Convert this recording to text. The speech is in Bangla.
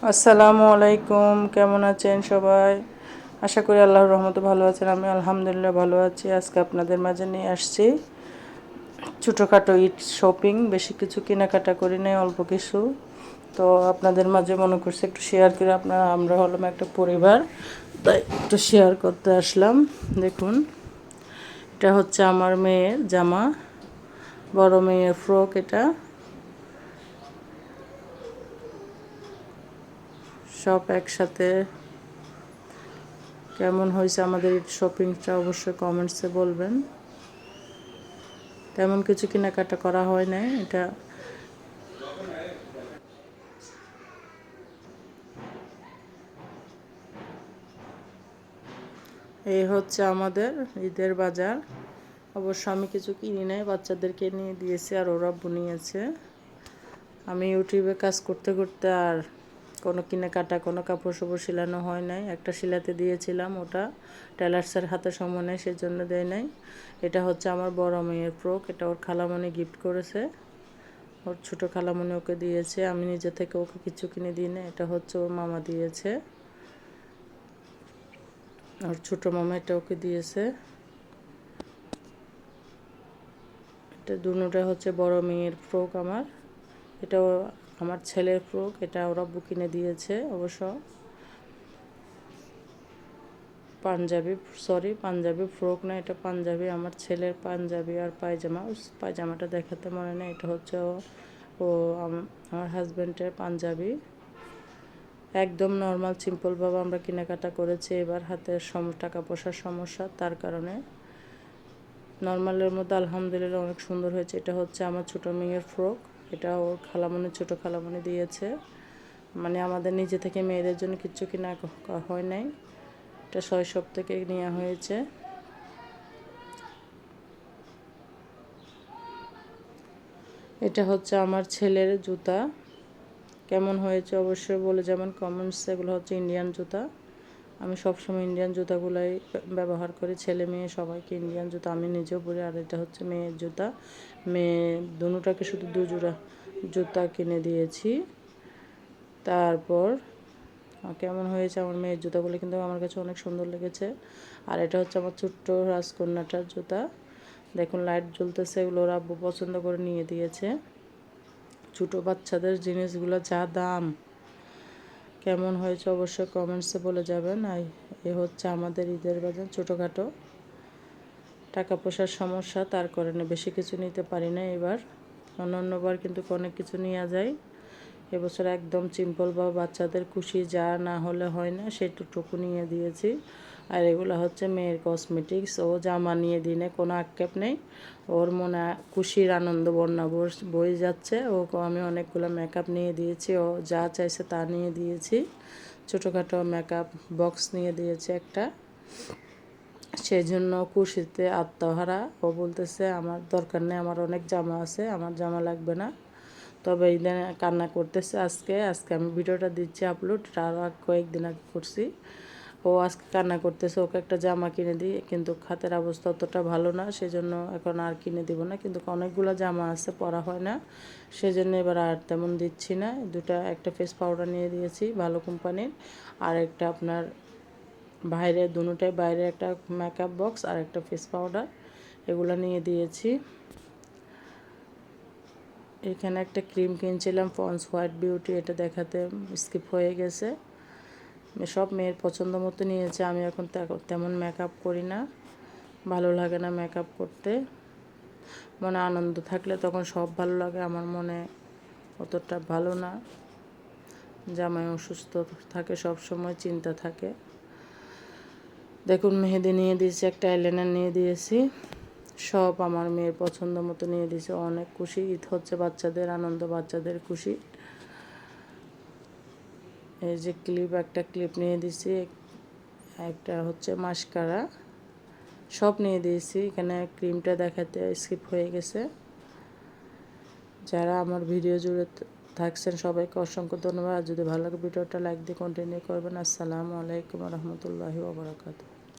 আসসালামু আলাইকুম, কেমন আছেন সবাই? আশা করি আল্লাহর রহমতে ভালো আছেন। আমি আলহামদুলিল্লাহ ভালো আছি। আজকে আপনাদের মাঝে নিয়ে আসছি ছোটোখাটো ঈদ শপিং। বেশি কিছু কেনাকাটা করি নাই, অল্প কিছু। তো আপনাদের মাঝে মনে করছি একটু শেয়ার করে, আমরা হলাম একটা পরিবার, তাই একটু শেয়ার করতে আসলাম। দেখুন, এটা হচ্ছে আমার মেয়ের জামা, বড় মেয়ের ফ্রক। এটা সব একসাথে। কেমন হয়েছে আমাদের ঈদ শপিংটা অবশ্যই কমেন্টসে বলবেন। তেমন কিছু কেনাকাটা করা হয় নাই। এটা এই হচ্ছে আমাদের ঈদের বাজার। অবশ্য আমি কিছু কিনি নাই, বাচ্চাদেরকে নিয়ে দিয়েছি আর ওরা নিয়েছে। আমি ইউটিউবে কাজ করতে করতে আর কোনো কেনাকাটা, কোনো কাপড় চোপড় সিলানো হয় নাই। একটা সিলাতে দিয়েছিলাম, ওটা টেলার্সের হাতে সময় নেই, সেজন্য দেয় নাই। এটা হচ্ছে আমার বড় মেয়ের ফ্রক। এটা ওর খালামণি গিফট করেছে, ওর ছোটো খালামণি ওকে দিয়েছে। আমি নিজে থেকে ওকে কিছু কিনে দিই না। এটা হচ্ছে ওর মামা দিয়েছে, আর ছোটো মামা এটা ওকে দিয়েছে। এটা দুটোটা হচ্ছে বড় মেয়ের ফ্রক আমার। এটাও আমার ছেলের ফ্রক, এটা ওরা কিনে দিয়েছে। অবশ্য পাঞ্জাবি, পাঞ্জাবি ফ্রক না, এটা পাঞ্জাবি, আমার ছেলের পাঞ্জাবি আর পায়জামা। পায়জামাটা দেখাতে মনে নেই। এটা হচ্ছে ও আমার হাজব্যান্ডের পাঞ্জাবি। একদম নর্মাল সিম্পলভাবে আমরা কেনাকাটা করেছি। এবার হাতের টাকা পয়সার সমস্যা, তার কারণে নর্মালের মধ্যে আলহামদুলিল্লাহ অনেক সুন্দর হয়েছে। এটা হচ্ছে আমার ছোটো মেয়ের ফ্রক। এটা ওর খালামণি, ছোটো খালামণি দিয়েছে। মানে আমাদের নিজে থেকে মেয়েদের জন্য কিচ্ছু কেনা হয় নাই। এটা শৈশব থেকে নেওয়া হয়েছে। এটা হচ্ছে আমার ছেলের জুতা। কেমন হয়েছে অবশ্যই বলে যাবেন কমেন্টস। এগুলো হচ্ছে ইন্ডিয়ান জুতা। আমি সবসময় ইন্ডিয়ান জুতাগুলাই ব্যবহার করি। ছেলে মেয়ে সবাইকে ইন্ডিয়ান জুতা, আমি নিজেও পরি। আর এটা হচ্ছে মেয়ের জুতা। মেয়ে দুটাকে শুধু জোড়া জুতা কিনে দিয়েছি। তারপর কেমন হয়েছে আমার মেয়ের জুতাগুলো, কিন্তু আমার কাছে অনেক সুন্দর লেগেছে। আর এটা হচ্ছে আমার ছোট্ট রাজকন্যাটার জুতা। দেখুন লাইট জ্বলতেছে, এগুলো ওরা আব্বু পছন্দ করে নিয়ে দিয়েছে। ছোটো বাচ্চাদের জিনিসগুলো যা দাম। কেমন হয়েছে অবশ্যই কমেন্টসে বলে যাবেন। আর এ হচ্ছে আমাদের ঈদের বাজার। ছোটোখাটো টাকা পয়সার সমস্যা, তার কারণে বেশি কিছু নিতে পারি না এবার। অন্যবার কিন্তু অনেক কিছু নেওয়া যায়। এবছর একদম সিম্পল বা বাচ্চাদের খুশি যা না হলে হয় না, সেটুকু নিয়ে দিয়েছি। আর এগুলো হচ্ছে মেয়ের কসমেটিক্স। ও জামা নিয়ে দিনে কোনো আক্ষেপ নেই, ওর মনে খুশির আনন্দ বন্যা বয়ে যাচ্ছে। ওকে আমি অনেকগুলো মেকআপ নিয়ে দিয়েছি, ও যা চাইছে তা নিয়ে দিয়েছি। ছোটোখাটো মেকআপ বক্স নিয়ে দিয়েছে একটা। সেই জন্য খুশিতে আত্মহারা। ও বলতেছে আমার দরকার নেই, আমার অনেক জামা আছে, আমার জামা লাগবে না। তবে এই দিন কান্না করতেছে। আজকে আমি ভিডিওটা দিচ্ছি আপলোড, আরও কয়েকদিন আগে করছি। ও আজকে কান্না করতেছে, ওকে একটা জামা কিনে দিই, কিন্তু খাতের অবস্থা অতটা ভালো না, সেজন্য এখন আর কিনে দিব না। কিন্তু অনেকগুলো জামা আছে, পরা হয় না, সেজন্য এবার আর তেমন দিচ্ছি না। একটা ফেস পাউডার নিয়ে দিয়েছি ভালো কোম্পানির, আর একটা আপনার দুটোটাই বাইরে একটা মেকআপ বক্স আর একটা ফেস পাউডার, এগুলো নিয়ে দিয়েছি। এখানে একটা ক্রিম কিনছিলাম পন্ডস হোয়াইট বিউটি, এটা দেখাতে স্কিপ হয়ে গেছে। সব মেয়ের পছন্দ মতো নিয়েছে। আমি এখন তেমন মেকআপ করি না, ভালো লাগে না মেকআপ করতে। মনে আনন্দ থাকলে তখন সব ভালো লাগে, আমার মনে অতটা ভালো না। জামাই অসুস্থ থাকে, সব সময় চিন্তা থাকে। দেখুন মেহেদি নিয়ে দিয়েছি, একটা আইলাইনার নিয়ে দিয়েছি। সব আমার মেয়ের পছন্দ মতো নিয়ে দিয়েছে। অনেক খুশি। ঈদ হচ্ছে বাচ্চাদের আনন্দ, বাচ্চাদের খুশি। এই যে একটা ক্লিপ নিয়ে দিয়েছি, একটা হচ্ছে মাস্কারা, সব নিয়ে দিয়েছি। এখানে ক্রিমটা দেখাতে স্কিপ হয়ে গেছে। যারা আমার ভিডিও জুড়ে থাকছেন সবাইকে অসংখ্য ধন্যবাদ। যদি ভালো লাগে ভিডিওটা লাইক দিয়ে কন্টিনিউ করবেন। আসসালামু আলাইকুম রহমতুল্লাহি ওয়া বারাকাতুহু।